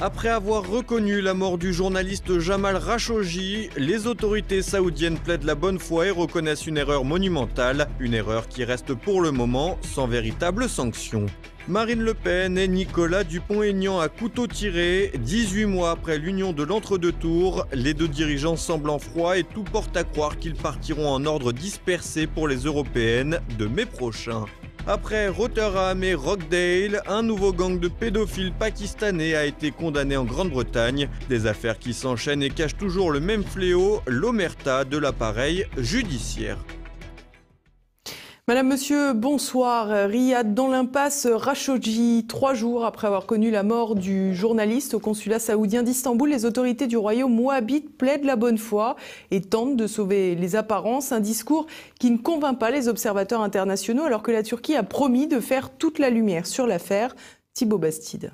Après avoir reconnu la mort du journaliste Jamal Khashoggi, les autorités saoudiennes plaident la bonne foi et reconnaissent une erreur monumentale, une erreur qui reste pour le moment sans véritable sanction. Marine Le Pen et Nicolas Dupont-Aignan à couteau tiré. 18 mois après l'union de l'entre-deux tours, les deux dirigeants semblent en froid et tout porte à croire qu'ils partiront en ordre dispersé pour les européennes de mai prochain. Après Rotherham et Rockdale, un nouveau gang de pédophiles pakistanais a été condamné en Grande-Bretagne. Des affaires qui s'enchaînent et cachent toujours le même fléau, l'omerta de l'appareil judiciaire. Madame, Monsieur, bonsoir. Riyad dans l'impasse Khashoggi. 3 jours après avoir connu la mort du journaliste au consulat saoudien d'Istanbul, les autorités du royaume moabite plaident la bonne foi et tentent de sauver les apparences. Un discours qui ne convainc pas les observateurs internationaux alors que la Turquie a promis de faire toute la lumière sur l'affaire. Thibaut Bastide.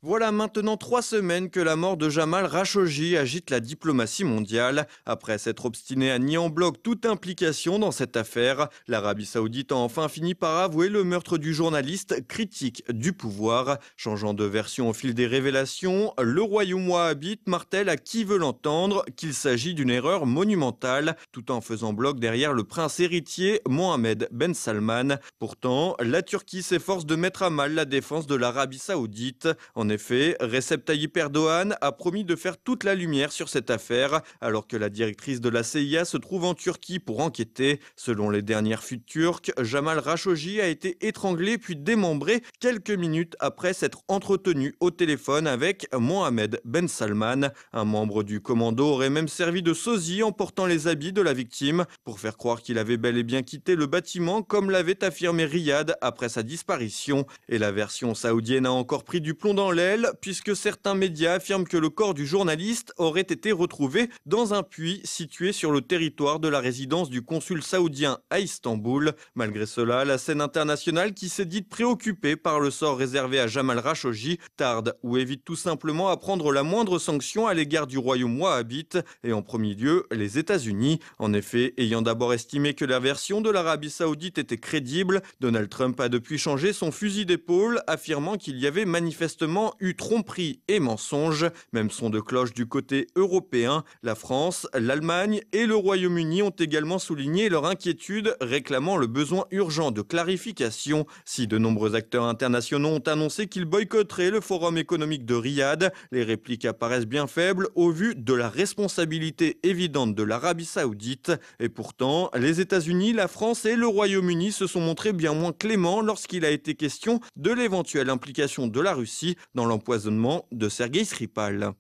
Voilà maintenant 3 semaines que la mort de Jamal Khashoggi agite la diplomatie mondiale. Après s'être obstiné à nier en bloc toute implication dans cette affaire, l'Arabie Saoudite a enfin fini par avouer le meurtre du journaliste critique du pouvoir. Changeant de version au fil des révélations, le royaume wahhabite martèle à qui veut l'entendre qu'il s'agit d'une erreur monumentale, tout en faisant bloc derrière le prince héritier Mohammed Ben Salman. Pourtant, la Turquie s'efforce de mettre à mal la défense de l'Arabie Saoudite. En effet, Recep Tayyip Erdogan a promis de faire toute la lumière sur cette affaire, alors que la directrice de la CIA se trouve en Turquie pour enquêter. Selon les dernières fuites turques, Jamal Khashoggi a été étranglé puis démembré quelques minutes après s'être entretenu au téléphone avec Mohammed Ben Salman. Un membre du commando aurait même servi de sosie en portant les habits de la victime pour faire croire qu'il avait bel et bien quitté le bâtiment comme l'avait affirmé Riyad après sa disparition. Et la version saoudienne a encore pris du plomb dans l'aile puisque certains médias affirment que le corps du journaliste aurait été retrouvé dans un puits situé sur le territoire de la résidence du consul saoudien à Istanbul. Malgré cela, la scène internationale qui s'est dite préoccupée par le sort réservé à Jamal Khashoggi tarde ou évite tout simplement à prendre la moindre sanction à l'égard du royaume wahhabite et en premier lieu les États-Unis. En effet, ayant d'abord estimé que la version de l'Arabie Saoudite était crédible, Donald Trump a depuis changé son fusil d'épaule, affirmant qu'il y avait manifestement eu tromperie et mensonge. Même son de cloche du côté européen. La France, l'Allemagne et le Royaume-Uni ont également souligné leur inquiétude, réclamant le besoin urgent de clarification. Si de nombreux acteurs internationaux ont annoncé qu'ils boycotteraient le Forum économique de Riyad, les répliques apparaissent bien faibles au vu de la responsabilité évidente de l'Arabie Saoudite. Et pourtant, les États-Unis, la France et le Royaume-Uni se sont montrés bien moins cléments lorsqu'il a été question de l'éventuelle implication de la Russie dans l'empoisonnement de Sergueï Skripal.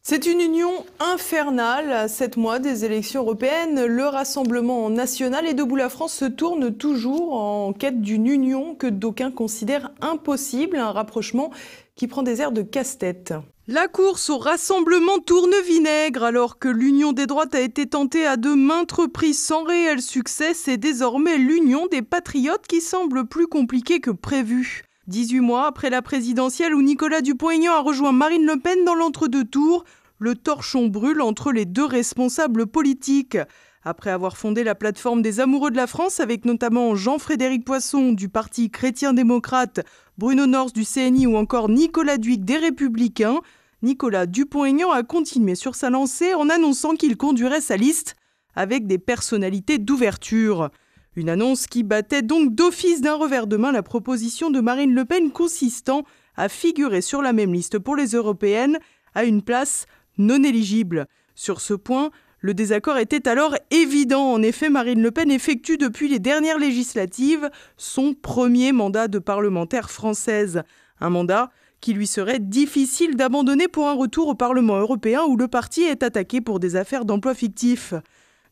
C'est une union infernale. À 7 mois des élections européennes, le Rassemblement national et Debout la France se tourne toujours en quête d'une union que d'aucuns considèrent impossible, un rapprochement qui prend des airs de casse-tête. La course au rassemblement tourne vinaigre alors que l'union des droites a été tentée à de maintes reprises sans réel succès. C'est désormais l'union des patriotes qui semble plus compliquée que prévu. 18 mois après la présidentielle où Nicolas Dupont-Aignan a rejoint Marine Le Pen dans l'entre-deux tours, le torchon brûle entre les deux responsables politiques. Après avoir fondé la plateforme des amoureux de la France avec notamment Jean-Frédéric Poisson du Parti chrétien-démocrate, Bruno Nors du CNI ou encore Nicolas Dhuicq des Républicains, Nicolas Dupont-Aignan a continué sur sa lancée en annonçant qu'il conduirait sa liste avec des personnalités d'ouverture. Une annonce qui battait donc d'office d'un revers de main la proposition de Marine Le Pen consistant à figurer sur la même liste pour les européennes à une place non éligible. Sur ce point, le désaccord était alors évident. En effet, Marine Le Pen effectue depuis les dernières législatives son premier mandat de parlementaire française. Un mandat qui lui serait difficile d'abandonner pour un retour au Parlement européen où le parti est attaqué pour des affaires d'emploi fictifs.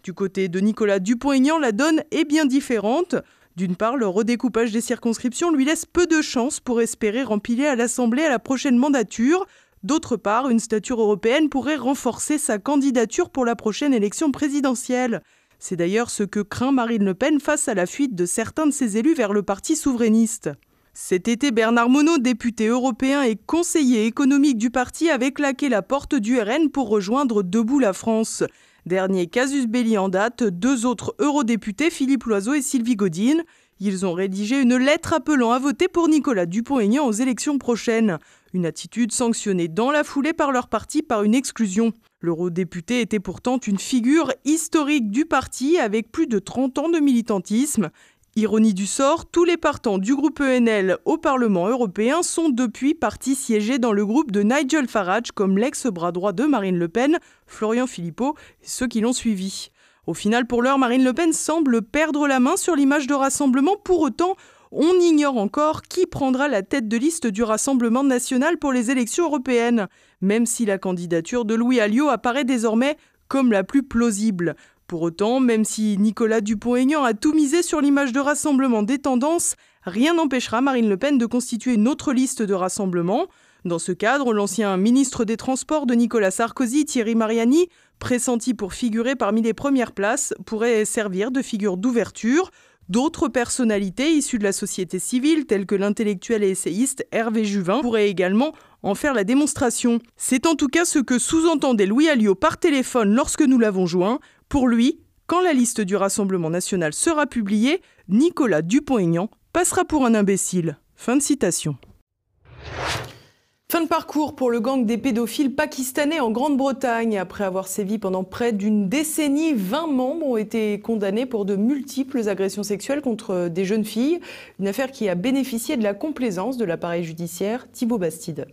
Du côté de Nicolas Dupont-Aignan, la donne est bien différente. D'une part, le redécoupage des circonscriptions lui laisse peu de chances pour espérer rempiler à l'Assemblée à la prochaine mandature. D'autre part, une stature européenne pourrait renforcer sa candidature pour la prochaine élection présidentielle. C'est d'ailleurs ce que craint Marine Le Pen face à la fuite de certains de ses élus vers le parti souverainiste. Cet été, Bernard Monod, député européen et conseiller économique du parti, avait claqué la porte du RN pour rejoindre Debout la France. Dernier casus belli en date, 2 autres eurodéputés, Philippe Loiseau et Sylvie Gaudin. Ils ont rédigé une lettre appelant à voter pour Nicolas Dupont-Aignan aux élections prochaines. Une attitude sanctionnée dans la foulée par leur parti par une exclusion. L'eurodéputé était pourtant une figure historique du parti avec plus de 30 ans de militantisme. Ironie du sort, tous les partants du groupe ENL au Parlement européen sont depuis partis siéger dans le groupe de Nigel Farage comme l'ex-bras droit de Marine Le Pen, Florian Philippot et ceux qui l'ont suivi. Au final, pour l'heure, Marine Le Pen semble perdre la main sur l'image de Rassemblement. Pour autant, on ignore encore qui prendra la tête de liste du Rassemblement national pour les élections européennes, même si la candidature de Louis Alliot apparaît désormais comme la plus plausible. Pour autant, même si Nicolas Dupont-Aignan a tout misé sur l'image de Rassemblement des tendances, rien n'empêchera Marine Le Pen de constituer une autre liste de Rassemblement. Dans ce cadre, l'ancien ministre des Transports de Nicolas Sarkozy, Thierry Mariani, pressenti pour figurer parmi les premières places, pourrait servir de figure d'ouverture. D'autres personnalités issues de la société civile, telles que l'intellectuel et essayiste Hervé Juvin, pourraient également en faire la démonstration. C'est en tout cas ce que sous-entendait Louis Alliot par téléphone lorsque nous l'avons joint. Pour lui, quand la liste du Rassemblement national sera publiée, Nicolas Dupont-Aignan passera pour un imbécile. Fin de citation. Fin de parcours pour le gang des pédophiles pakistanais en Grande-Bretagne. Après avoir sévi pendant près d'une décennie, 20 membres ont été condamnés pour de multiples agressions sexuelles contre des jeunes filles. Une affaire qui a bénéficié de la complaisance de l'appareil judiciaire. Thibaut Bastide.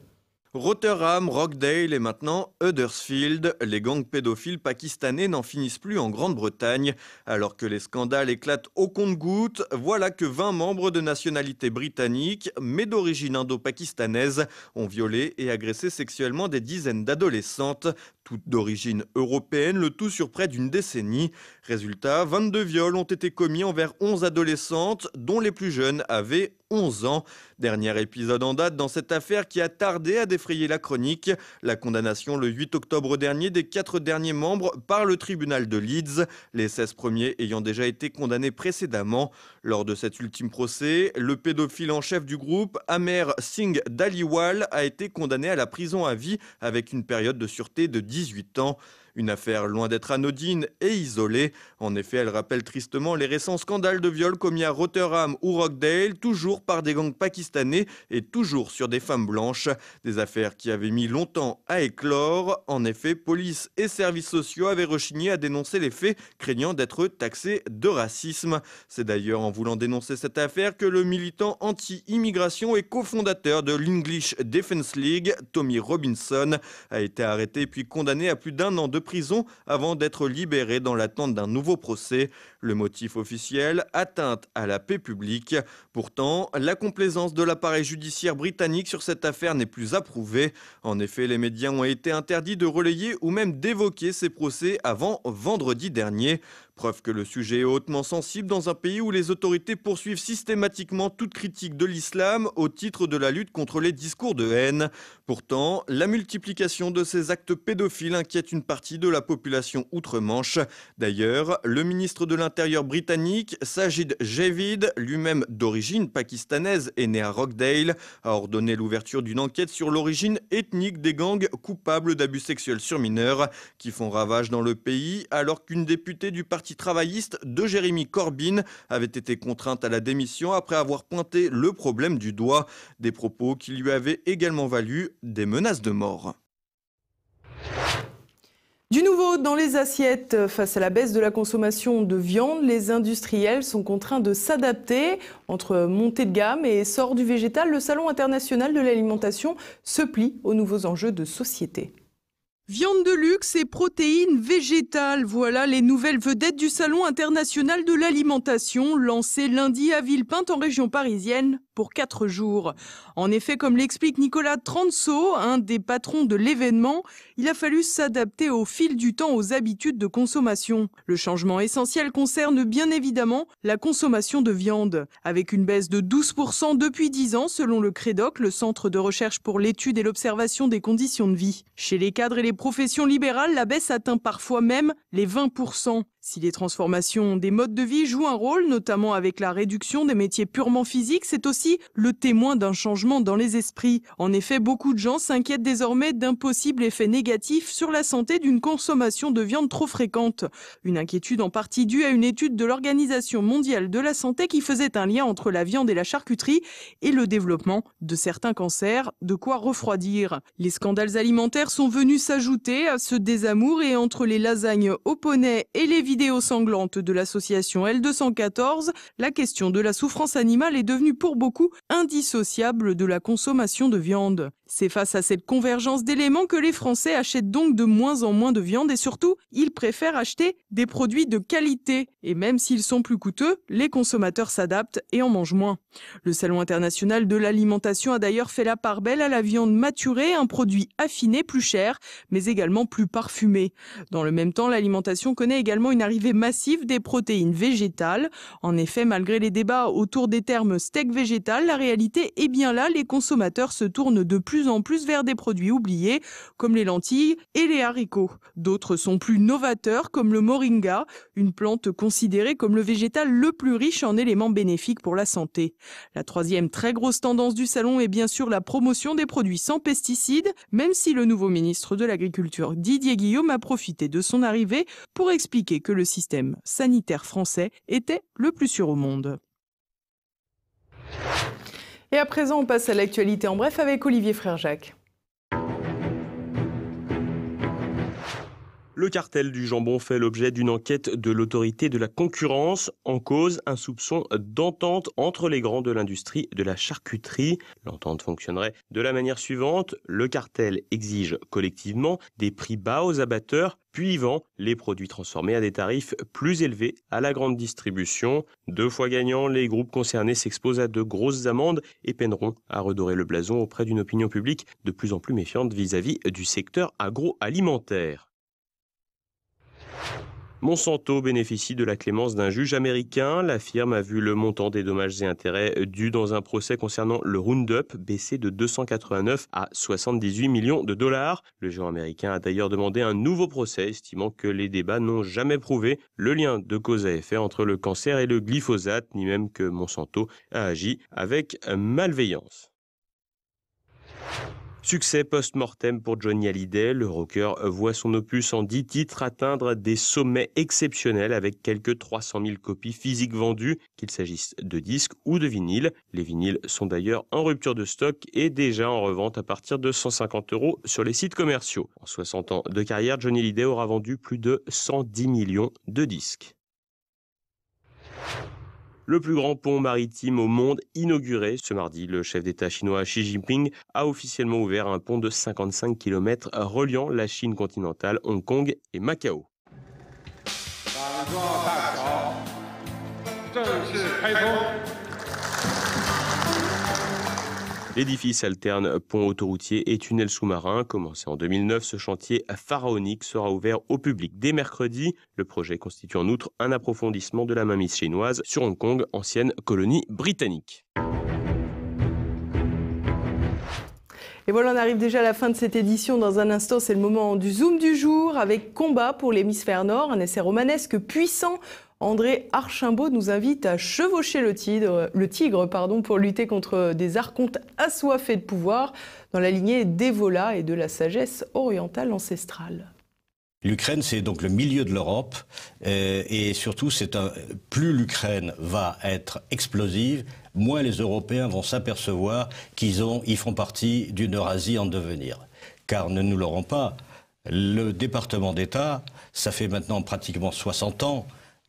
Rotherham, Rockdale et maintenant Huddersfield, les gangs pédophiles pakistanais n'en finissent plus en Grande-Bretagne. Alors que les scandales éclatent au compte-gouttes, voilà que 20 membres de nationalité britannique, mais d'origine indo-pakistanaise, ont violé et agressé sexuellement des dizaines d'adolescentes, toutes d'origine européenne, le tout sur près d'une décennie. Résultat, 22 viols ont été commis envers 11 adolescentes, dont les plus jeunes avaient 11 ans. Dernier épisode en date dans cette affaire qui a tardé à défrayer la chronique. La condamnation le 8 octobre dernier des 4 derniers membres par le tribunal de Leeds, les 16 premiers ayant déjà été condamnés précédemment. Lors de cet ultime procès, le pédophile en chef du groupe, Amer Singh Dhaliwal, a été condamné à la prison à vie avec une période de sûreté de 18 ans. Une affaire loin d'être anodine et isolée. En effet, elle rappelle tristement les récents scandales de viol commis à Rotherham ou Rockdale, toujours par des gangs pakistanais et toujours sur des femmes blanches. Des affaires qui avaient mis longtemps à éclore. En effet, police et services sociaux avaient rechigné à dénoncer les faits, craignant d'être taxés de racisme. C'est d'ailleurs en voulant dénoncer cette affaire que le militant anti-immigration et cofondateur de l'English Defence League, Tommy Robinson, a été arrêté puis condamné à plus d'1 an de prison avant d'être libéré dans l'attente d'un nouveau procès. Le motif officiel, atteinte à la paix publique. Pourtant, la complaisance de l'appareil judiciaire britannique sur cette affaire n'est plus approuvée. En effet, les médias ont été interdits de relayer ou même d'évoquer ces procès avant vendredi dernier. Preuve que le sujet est hautement sensible dans un pays où les autorités poursuivent systématiquement toute critique de l'islam au titre de la lutte contre les discours de haine. Pourtant, la multiplication de ces actes pédophiles inquiète une partie de la population outre-Manche. D'ailleurs, le ministre de l'Intérieur britannique, Sajid Javid, lui-même d'origine pakistanaise et né à Rockdale, a ordonné l'ouverture d'une enquête sur l'origine ethnique des gangs coupables d'abus sexuels sur mineurs qui font ravage dans le pays, alors qu'une députée du parti travailliste de Jeremy Corbyn avait été contrainte à la démission après avoir pointé le problème du doigt. Des propos qui lui avaient également valu des menaces de mort. Du nouveau dans les assiettes, face à la baisse de la consommation de viande, les industriels sont contraints de s'adapter. Entre montée de gamme et essor du végétal, le Salon international de l'alimentation se plie aux nouveaux enjeux de société. Viande de luxe et protéines végétales, voilà les nouvelles vedettes du Salon international de l'alimentation, lancé lundi à Villepinte en région parisienne pour 4 jours. En effet, comme l'explique Nicolas Transo, un des patrons de l'événement, il a fallu s'adapter au fil du temps aux habitudes de consommation. Le changement essentiel concerne bien évidemment la consommation de viande, avec une baisse de 12% depuis 10 ans selon le CREDOC, le Centre de recherche pour l'étude et l'observation des conditions de vie. Chez les cadres et les professions libérales, la baisse atteint parfois même les 20%. Si les transformations des modes de vie jouent un rôle, notamment avec la réduction des métiers purement physiques, c'est aussi le témoin d'un changement dans les esprits. En effet, beaucoup de gens s'inquiètent désormais d'un possible effet négatif sur la santé d'une consommation de viande trop fréquente. Une inquiétude en partie due à une étude de l'Organisation mondiale de la santé qui faisait un lien entre la viande et la charcuterie et le développement de certains cancers, de quoi refroidir. Les scandales alimentaires sont venus s'ajouter à ce désamour et entre les lasagnes au poney et les vidéos sanglantes de l'association L214, la question de la souffrance animale est devenue pour beaucoup indissociable de la consommation de viande. C'est face à cette convergence d'éléments que les Français achètent donc de moins en moins de viande et surtout, ils préfèrent acheter des produits de qualité. Et même s'ils sont plus coûteux, les consommateurs s'adaptent et en mangent moins. Le Salon international de l'alimentation a d'ailleurs fait la part belle à la viande maturée, un produit affiné plus cher, mais également plus parfumé. Dans le même temps, l'alimentation connaît également une arrivée massive des protéines végétales. En effet, malgré les débats autour des termes steak végétal, la réalité est bien là, les consommateurs se tournent de plus en plus vers des produits oubliés, comme les lentilles et les haricots. D'autres sont plus novateurs, comme le moringa, une plante considérée comme le végétal le plus riche en éléments bénéfiques pour la santé. La troisième très grosse tendance du salon est bien sûr la promotion des produits sans pesticides, même si le nouveau ministre de l'Agriculture, Didier Guillaume, a profité de son arrivée pour expliquer que le système sanitaire français était le plus sûr au monde. Et à présent, on passe à l'actualité en bref avec Olivier Frère-Jacques. Le cartel du jambon fait l'objet d'une enquête de l'autorité de la concurrence. En cause, un soupçon d'entente entre les grands de l'industrie de la charcuterie. L'entente fonctionnerait de la manière suivante. Le cartel exige collectivement des prix bas aux abatteurs, puis y vend les produits transformés à des tarifs plus élevés à la grande distribution. 2 fois gagnants, les groupes concernés s'exposent à de grosses amendes et peineront à redorer le blason auprès d'une opinion publique de plus en plus méfiante vis-à-vis du secteur agroalimentaire. Monsanto bénéficie de la clémence d'un juge américain. La firme a vu le montant des dommages et intérêts dus dans un procès concernant le Roundup baisser de 289 à 78 millions de dollars. Le géant américain a d'ailleurs demandé un nouveau procès, estimant que les débats n'ont jamais prouvé le lien de cause à effet entre le cancer et le glyphosate, ni même que Monsanto a agi avec malveillance. Succès post-mortem pour Johnny Hallyday, le rocker voit son opus en 10 titres atteindre des sommets exceptionnels avec quelques 300 000 copies physiques vendues, qu'il s'agisse de disques ou de vinyles. Les vinyles sont d'ailleurs en rupture de stock et déjà en revente à partir de 150 € sur les sites commerciaux. En 60 ans de carrière, Johnny Hallyday aura vendu plus de 110 millions de disques. Le plus grand pont maritime au monde inauguré. Ce mardi, le chef d'État chinois Xi Jinping a officiellement ouvert un pont de 55 km reliant la Chine continentale, Hong Kong et Macao. L'édifice alterne pont autoroutier et tunnel sous-marin. Commencé en 2009, ce chantier pharaonique sera ouvert au public dès mercredi. Le projet constitue en outre un approfondissement de la mainmise chinoise sur Hong Kong, ancienne colonie britannique. Et voilà, on arrive déjà à la fin de cette édition. Dans un instant, c'est le moment du Zoom du jour avec Combat pour l'hémisphère nord, un essai romanesque puissant. André Archimbaud nous invite à chevaucher le tigre pour lutter contre des archontes assoiffés de pouvoir dans la lignée d'Evola et de la sagesse orientale ancestrale. L'Ukraine, c'est donc le milieu de l'Europe et surtout, plus l'Ukraine va être explosive, moins les Européens vont s'apercevoir qu'ils font partie d'une Eurasie en devenir. Car ne nous l'aurons pas, le département d'État, ça fait maintenant pratiquement 60 ans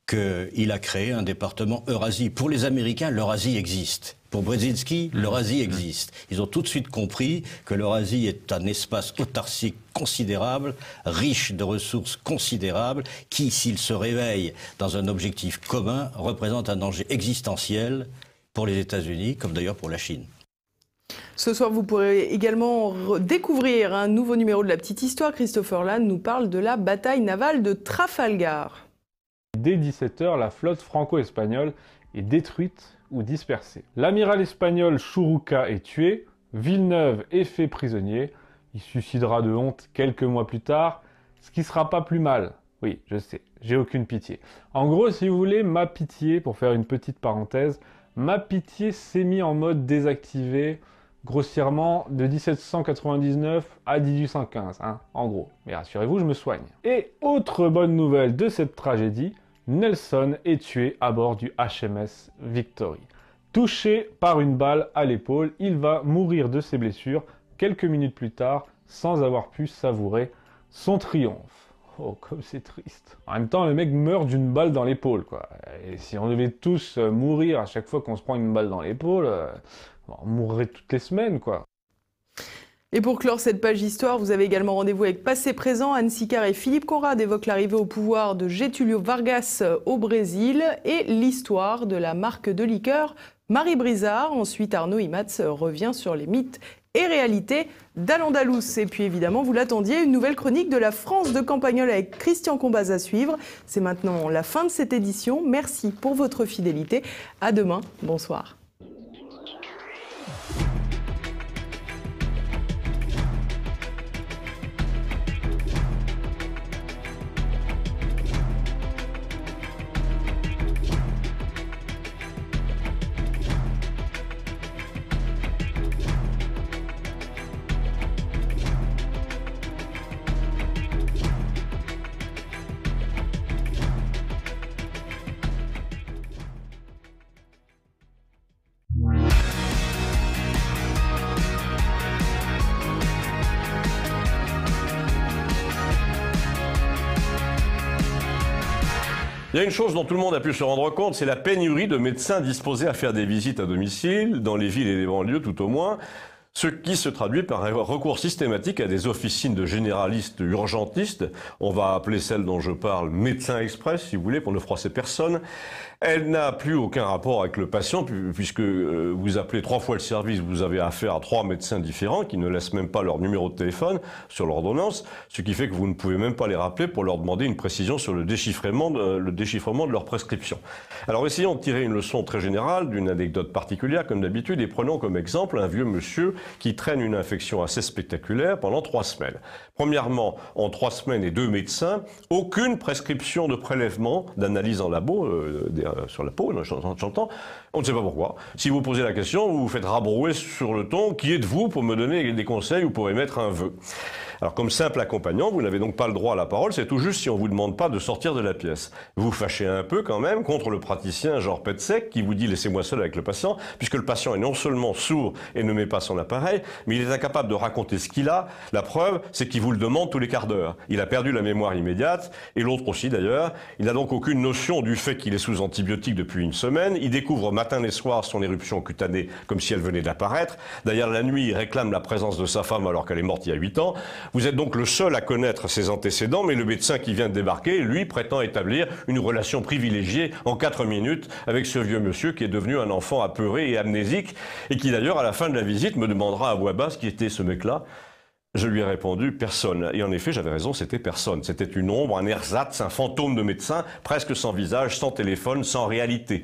qu'il a créé un département Eurasie. Pour les Américains, l'Eurasie existe. Pour Brzezinski, l'Eurasie existe. Ils ont tout de suite compris que l'Eurasie est un espace autarcique considérable, riche de ressources considérables, qui, s'il se réveille dans un objectif commun, représente un danger existentiel pour les États-Unis, comme d'ailleurs pour la Chine. Ce soir, vous pourrez également découvrir un nouveau numéro de La Petite Histoire. Christopher Land nous parle de la bataille navale de Trafalgar. Dès 17 h, la flotte franco-espagnole est détruite ou dispersée. L'amiral espagnol Churruca est tué, Villeneuve est fait prisonnier. Il suicidera de honte quelques mois plus tard, ce qui sera pas plus mal. Oui, je sais. j'ai aucune pitié. En gros, si vous voulez, ma pitié, pour faire une petite parenthèse, ma pitié s'est mise en mode désactivé, grossièrement de 1799 à 1815, hein, en gros. Mais rassurez-vous, je me soigne. Et autre bonne nouvelle de cette tragédie, Nelson est tué à bord du HMS Victory. Touché par une balle à l'épaule, il va mourir de ses blessures quelques minutes plus tard, sans avoir pu savourer son triomphe. Oh, comme c'est triste. En même temps, le mec meurt d'une balle dans l'épaule, quoi. Et si on devait tous mourir à chaque fois qu'on se prend une balle dans l'épaule, on mourrait toutes les semaines, quoi. Et pour clore cette page histoire, vous avez également rendez-vous avec Passé Présent. Anne Sicard et Philippe Conrad évoquent l'arrivée au pouvoir de Getúlio Vargas au Brésil et l'histoire de la marque de liqueur Marie Brizard. Ensuite, Arnaud Imatz revient sur les mythes et réalités d'Al-Andalus. Et puis évidemment, vous l'attendiez, une nouvelle chronique de la France de Campagnol avec Christian Combaz à suivre. C'est maintenant la fin de cette édition. Merci pour votre fidélité. À demain. Bonsoir. Il y a une chose dont tout le monde a pu se rendre compte, c'est la pénurie de médecins disposés à faire des visites à domicile, dans les villes et les banlieues tout au moins, ce qui se traduit par un recours systématique à des officines de généralistes urgentistes. On va appeler celle dont je parle médecin express, si vous voulez, pour ne froisser personne. Elle n'a plus aucun rapport avec le patient, puisque vous appelez 3 fois le service, vous avez affaire à 3 médecins différents qui ne laissent même pas leur numéro de téléphone sur l'ordonnance, ce qui fait que vous ne pouvez même pas les rappeler pour leur demander une précision sur le déchiffrement de leur prescription. Alors essayons de tirer une leçon très générale d'une anecdote particulière, comme d'habitude, et prenons comme exemple un vieux monsieur qui traîne une infection assez spectaculaire pendant 3 semaines. Premièrement, en 3 semaines et 2 médecins, aucune prescription de prélèvement, d'analyse en labo, sur la peau, j'entends, on ne sait pas pourquoi. Si vous posez la question, vous vous faites rabrouer sur le ton, qui êtes-vous pour me donner des conseils ou pour émettre un vœu? Alors comme simple accompagnant, vous n'avez donc pas le droit à la parole, c'est tout juste si on ne vous demande pas de sortir de la pièce. Vous fâchez un peu quand même contre le praticien genre pet sec qui vous dit laissez-moi seul avec le patient, puisque le patient est non seulement sourd et ne met pas son appareil, mais il est incapable de raconter ce qu'il a. La preuve, c'est qu'il vous le demande tous les quarts d'heure. Il a perdu la mémoire immédiate, et l'autre aussi d'ailleurs. Il n'a donc aucune notion du fait qu'il est sous antibiotiques depuis une semaine. Il découvre matin et soir son éruption cutanée comme si elle venait d'apparaître. D'ailleurs, la nuit, il réclame la présence de sa femme alors qu'elle est morte il y a 8 ans. Vous êtes donc le seul à connaître ses antécédents, mais le médecin qui vient de débarquer, lui, prétend établir une relation privilégiée en 4 minutes avec ce vieux monsieur qui est devenu un enfant apeuré et amnésique, et qui d'ailleurs, à la fin de la visite, me demandera à voix basse qui était ce mec-là. Je lui ai répondu personne. Et en effet, j'avais raison, c'était personne. C'était une ombre, un ersatz, un fantôme de médecin, presque sans visage, sans téléphone, sans réalité.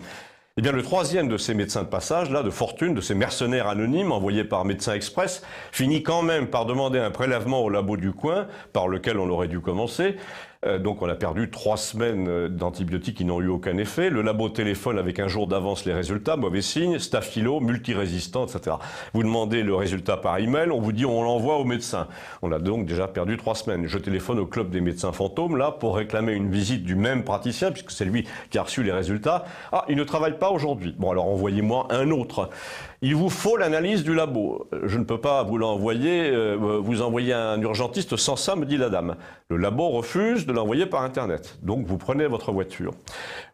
Eh bien, le troisième de ces médecins de passage, là, de fortune, de ces mercenaires anonymes envoyés par Médecins Express, finit quand même par demander un prélèvement au labo du coin, par lequel on aurait dû commencer. Donc on a perdu 3 semaines d'antibiotiques qui n'ont eu aucun effet. Le labo téléphone avec un jour d'avance les résultats, mauvais signe, staphylo, multirésistant, etc. Vous demandez le résultat par email, on vous dit on l'envoie au médecin. On a donc déjà perdu 3 semaines. Je téléphone au club des médecins fantômes, là, pour réclamer une visite du même praticien, puisque c'est lui qui a reçu les résultats. Ah, il ne travaille pas aujourd'hui. Bon, alors envoyez-moi un autre. Il vous faut l'analyse du labo. Je ne peux pas vous l'envoyer, vous envoyer un urgentiste sans ça, me dit la dame. Le labo refuse de l'envoyer par Internet. Donc vous prenez votre voiture.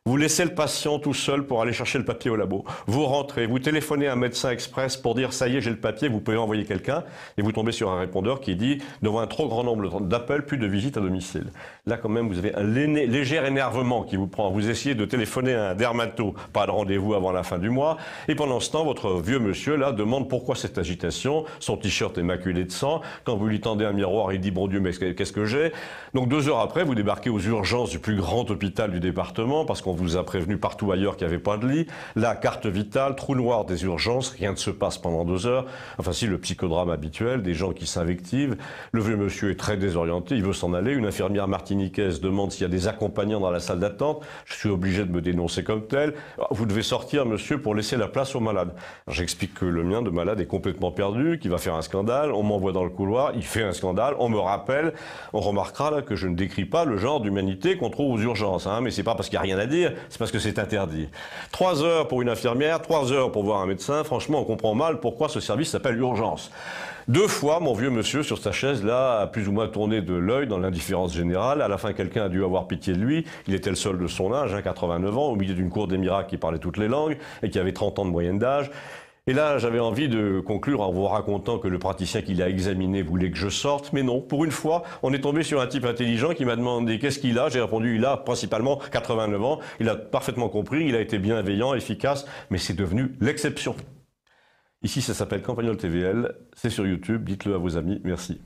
Vous laissez le patient tout seul pour aller chercher le papier au labo. Vous rentrez, vous téléphonez à un médecin express pour dire ça y est, j'ai le papier, vous pouvez envoyer quelqu'un. Et vous tombez sur un répondeur qui dit devant un trop grand nombre d'appels, plus de visites à domicile. Là quand même, vous avez un léger énervement qui vous prend. Vous essayez de téléphoner à un dermato, pas de rendez-vous avant la fin du mois. Et pendant ce temps, votre vieux monsieur là demande pourquoi cette agitation. Son t-shirt est maculé de sang. Quand vous lui tendez un miroir, il dit bon Dieu, mais qu'est-ce que j'ai? Donc 2 heures après, vous débarquez aux urgences du plus grand hôpital du département parce qu'on vous a prévenu partout ailleurs qu'il n'y avait pas de lit. La carte vitale, trou noir des urgences, rien ne se passe pendant 2 heures. Enfin si, le psychodrame habituel, des gens qui s'invectivent. Le vieux monsieur est très désorienté, il veut s'en aller. Une infirmière martiniquaise demande s'il y a des accompagnants dans la salle d'attente. Je suis obligé de me dénoncer comme tel. Vous devez sortir, monsieur, pour laisser la place aux malades. J'explique que le mien de malade est complètement perdu, qu'il va faire un scandale. On m'envoie dans le couloir, il fait un scandale, on me rappelle. On remarquera là que je ne décris pas le genre d'humanité qu'on trouve aux urgences, hein, mais c'est pas parce qu'il n'y a rien à dire, c'est parce que c'est interdit. 3 heures pour une infirmière, 3 heures pour voir un médecin, franchement on comprend mal pourquoi ce service s'appelle urgence. 2 fois, mon vieux monsieur, sur sa chaise, là, a plus ou moins tourné de l'œil dans l'indifférence générale. À la fin, quelqu'un a dû avoir pitié de lui. Il était le seul de son âge, 89 ans, au milieu d'une cour des miracles qui parlait toutes les langues et qui avait 30 ans de moyenne d'âge. Et là, j'avais envie de conclure en vous racontant que le praticien qui l'a examiné voulait que je sorte. Mais non, pour une fois, on est tombé sur un type intelligent qui m'a demandé qu'est-ce qu'il a. J'ai répondu, il a principalement 89 ans. Il a parfaitement compris, il a été bienveillant, efficace, mais c'est devenu l'exception. Ici, ça s'appelle Campagnol TVL, c'est sur YouTube, dites-le à vos amis, merci.